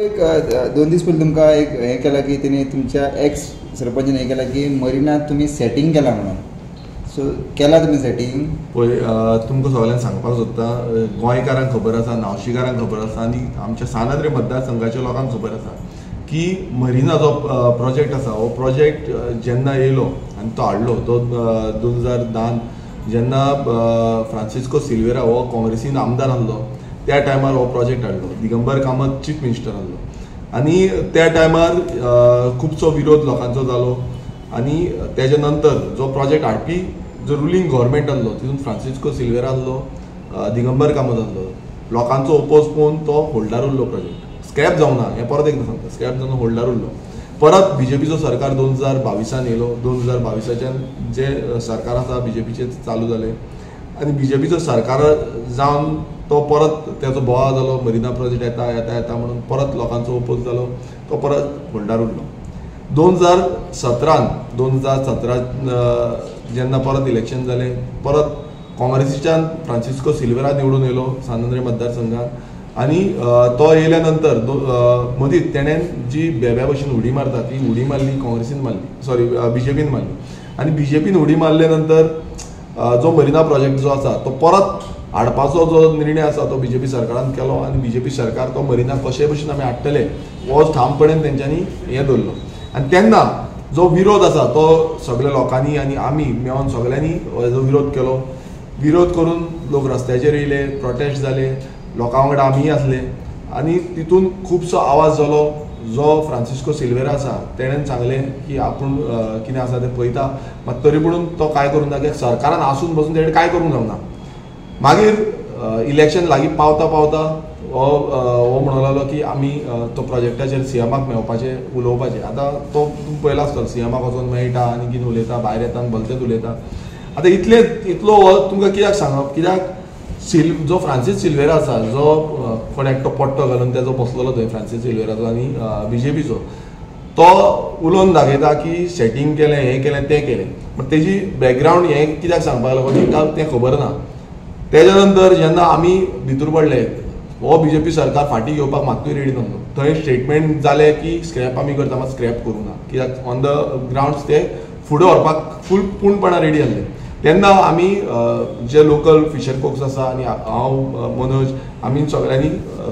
एक 2 दीस पयलीं तुमकां एक हें केलां की तेणी तुमच्या एक्स सरपंचान हें केलां की मरिनात तुमी सेटींग केलां म्हणून. सो केलां तुमी सेटींग? पळय, तुमकां सगळ्यांक सांगपाक सोदता, गोंयकारांक खबर आसा, नावशीकारांक खबर आसा आनी आमच्या सानाद्री मतदारसंघाच्या लोकांक खबर आसा की मरिना जो प्रोजेक्ट आसा हो प्रोजेक्ट जेन्ना येयलो आनी तो हाडलो तो 2010 जेन्ना फ्रांसिस्को सिल्वेरा हो काँग्रेसीन आमदार आसलो त्या टायमार हो प्रोजेक्ट हाडलो. दिगंबर कामत चीफ मिनिस्टर आसलो आनी त्या टायमार खुबसो विरोध लोकांचो जालो आनी तेजे नंतर जो प्रोजेक्ट हाडपी जो रुलींग गव्हर्मेंट आसलो तितून फ्रांसिस्को सिल्वेरा आसलो, दिगंबर कामत आसलो. लोकांचो ओपोज पळोवन तो होल्डार उरलो प्रोजेक्ट. स्क्रॅप जावना, हें परत एकदां सांगता, स्क्रॅप जावन होल्डार उरलो. परत बीजेपीचो सरकार 2022 येयलो. 2022 जे सरकार आसा बीजेपीचें चालू जालें आनी बीजेपीचो सरकार जावन तो परत तेजो बोवाळ जालो, मरिना प्रोजेक्ट येता येता येता म्हणून परत लोकांचो ओपोज जालो, तो परत होल्डार उरलो. 2017 जेन्ना परत इलेक्शन जालें, परत काँग्रेसीच्यान फ्रांसिस्को सिल्वेरा निवडून येयलो सानंद्रे मतदारसंघात आनी तो येयल्या नंतर मदींच तेणें जी बेब्या भशेन उडी मारता ती उडी मारली काँग्रेसीन मारली, सॉरी बीजेपीन मारली. आनी बीजेपीन उडी मारले नंतर जो मरिना प्रोजेक्ट जो आसा तो परत हाडपाचो जो निर्णय आसा तो बीजेपी सरकारान केलो आनी बीजेपी सरकार तो मरिना कशे भशेन आमी हाडटले हो ठामपणान तेंच्यांनी हें धरलो. आनी तेन्ना जो विरोध आसा तो सगळ्या लोकांनी आनी आमी मेळोन सगळ्यांनी हेजो विरोध केलो. विरोध करून लोक रस्त्याचेर येयले, प्रोटेस्ट जाले, लोकां वांगडा आमीय आसले आनी तितून खुबसो आवाज जालो. जो फ्रांसिस्को सिल्वेरा आसा तेणेन सांगलें की आपूण कितें आसा तें पळयता, मात तरी पूण तो कांय करूंक ना, कित्याक सरकारान आसून बसून तेणें कांय करूंक जावना. मागीर इलेक्शन लागीं पावता पावता हो म्हणूंक लागलो की आमी तो प्रोजेक्टाचेर सीएमाक मेळपाचें उलोवपाचें. आतां तो पयला आसतलो सीएमाक वचून मेळटा आनी कितें उलयता, भायर येता आनी भलतेंच उलयता. आतां इतलो हो तुमकां कित्याक सांगप, कित्याक जो फ्रांसीस सिल्वेरा आसा जो कोण एकटो पट्टो घालून तेजो बसलेलो थंय फ्रांसीस सिल्वेराचो आनी बीजेपीचो, तो उलोवन दाखयता की सेटींग केलें, हें केलें, तें केलें. बट तेजी बॅकग्रावंड हें कित्याक सांगपाक लागलो तिका तें खबर ना. तेज्या नंतर जेन्ना आमी भितर पडले, हो बीजेपी सरकार फाटीं घेवपाक मात्तूय रेडी नासलो. थंय स्टेटमेंट जालें की स्क्रॅप आमी करता, मात स्क्रॅप करूं ना, कित्याक ऑन द ग्रावंड्स ते फुडें व्हरपाक पूर्णपणान रेडी आसले. तेन्ना आमी जे लोकल फिशर फोक्स आसा आनी हांव मनोज आमी सगळ्यांनी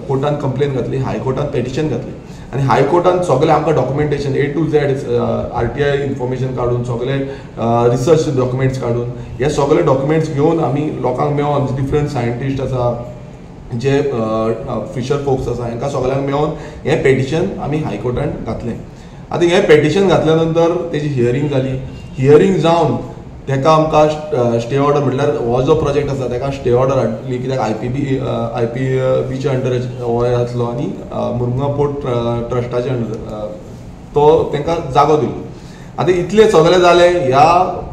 कोर्टान कंप्लेन घातली, हायकोर्टान पेटिशन घातली आनी हायकोर्टान सगळें आमकां documentation A to Z RTI information काडून सगळे रिसर्च डॉक्युमेंट्स काडून हे सगळे डॉक्युमेंट्स घेवन आमी लोकांक मेळोन डिफरंट सायंटिस्ट आसा, जे फिशर फोक्स आसा, हांकां सगळ्यांक मेळोन हें पेटिशन आमी हायकोर्टान घातलें. आतां हें पेटिशन घातल्या नंतर तेजी हियरींग जाली. हियरींग जावन तेका आमकां स्टे ऑर्डर, म्हटल्यार हो जो प्रोजेक्ट आसा तेका स्टे ऑर्डर हाडली, कित्याक IPBच्या अंडर हो आसलो आनी मुर्मुगांव पोर्ट ट्रस्टाच्या अंडर तो तेंकां जागो दिलो. आतां इतलें सगळें जालें,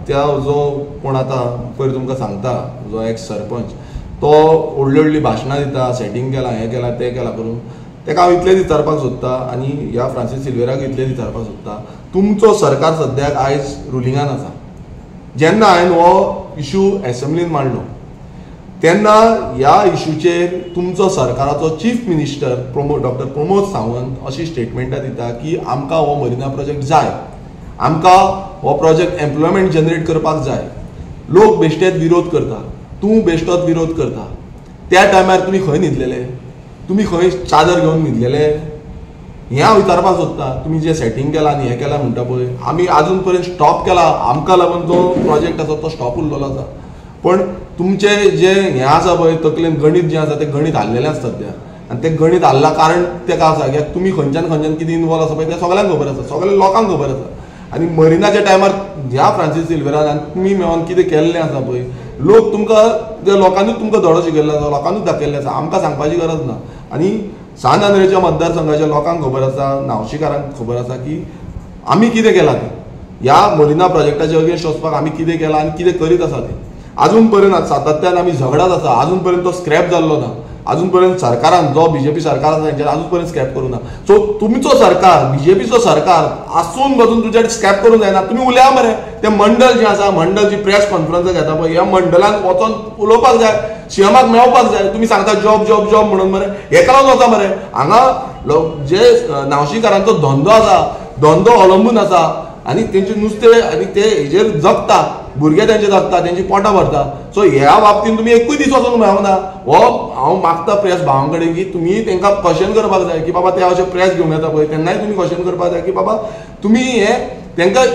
त्या जो कोण आतां पयर तुमकां सांगता जो एक्स सरपंच, तो व्हडली व्हडली भाशणां दिता, सेटींग केलां, हें केलां, तें केलां करून. तेका हांव इतलें विचारपाक सोदता आनी ह्या फ्रांसीस सिल्वेराक इतलें विचारपाक सोदता, तुमचो सरकार सद्याक आयज रुलिंगान आसा. जेन्ना हांवें हो इशू एसेंब्लीन मांडलो तेन्ना ह्या इशूचेर तुमचो सरकाराचो chief minister doctor Pramod Sawant अशी स्टेटमेंटां दिता की आमकां हो मरिना प्रोजेक्ट जाय, आमकां हो प्रोजेक्ट एम्प्लॉयमेंट जनरेट करपाक जाय. लोक बेश्टेच विरोध करता, तूं बेश्टोच विरोध करता. त्या टायमार तुमी खंय न्हिदलेले, तुमी खंय चादर घेवन न्हिदलेले, हें हांव विचारपाक सोदता. तुमी जे सेटींग केलां आनी हें केलां म्हणटा पळय, आमी आजून पर्यंत स्टॉप केला, आमकां लागून जो प्रोजेक्ट आसा तो स्टॉप उरलेलो आसा. पण तुमचें जे हें आसा पळय तकलेन गणीत जें आसा तें गणीत हाल्लेलें आसा सद्या, आनी तें गणीत हाल्ला कारण तेका आसा, कित्याक तुमी खंयच्यान कितें इनवॉल्व आसा पळय तें सगळ्यांक खबर आसा, सगळ्या लोकांक खबर आसा. आनी मरिनाच्या टायमार ह्या फ्रांसीस सिल्वेरान आनी तुमी मेळोन कितें केल्लें आसा पळय, लोक तुमकां त्या लोकांनीच तुमकां धडो शिकयल्लो आसा, लोकांनीच दाखयल्लें आसा, आमकां सांगपाची गरज ना. आनी सान आंद्रेच्या मतदारसंघाच्या लोकांक खबर आसा, नावशीकारांक खबर आसा की आमी कितें केलां तें, ह्या मरिना प्रोजेक्टाच्या अगेन्स्ट वचपाक आमी कितें केलां आनी कितें करीत आसा तें. आजून पर्यंत सातत्यान आमी झगडात आसा, आजून पर्यंत तो स्क्रॅप जाल्लो ना. अजून पर्यंत सरकारान जो बीजेपी सरकार आसा तेंच्यानी अजून पर्यंत स्क्रॅप करूं ना. सो तुमचो सरकार, बीजेपीचो सरकार आसून बसून तुमच्या स्क्रॅप करूंक जायना. तुमी उलया मरे, ते मंडळ जें आसा, मंडळ जी प्रेस कॉन्फरन्स घेता पळय, ह्या मंडळान वचोन उलोवपाक जाय, सीएमाक मेळपाक जाय. तुमी सांगता जॉब जॉब जॉब म्हणून मरे, हेका लागून वता मरे. हांगा जे नावशीकारांचो धंदो आसा धंदो अवलंबून आसा आनी तेंचे नुस्तें आनी ते हेजेर जगता भुरगे तेंचे जगता तेंची पोटां भरता सो ह्या बाबतींत तुमी एकूय दीस वचूंक मेळना हो हांव मागता प्रेस भावां कडेन की तुमी तेंकां क्वेश्चन करपाक जाय की बाबा ते अशें प्रेस घेवन येता पळय तेन्नाय तुमी क्वेश्चन करपाक जाय की बाबा तुमी हे तेंकां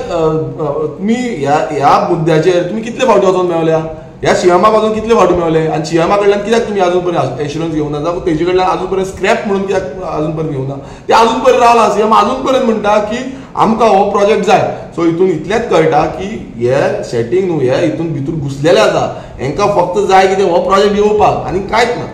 तुमी ह्या मुद्द्याचेर तुमी कितले फावटी वचून मेळल्या ह्या सीएमाक अजून कितले फावटी मेळले आनी सीएमा कडल्यान कित्याक तुमी अजून पर्यंत एश्युरन्स घेवना जावं तेजे कडल्यान अजून पर्यंत स्क्रॅप म्हणून कित्याक अजून पर्यंत घेवना ते अजून पर्यंत रावला सीएम अजून पर्यंत म्हणटा की आमकां हो प्रोजेक्ट जाय सो हितून इतलेंच कळटा की हे सेटींग न्हू हे हितून भितर घुसलेले आसा हांकां फक्त जाय कितें हो प्रोजेक्ट येवपाक आनी कांयच ना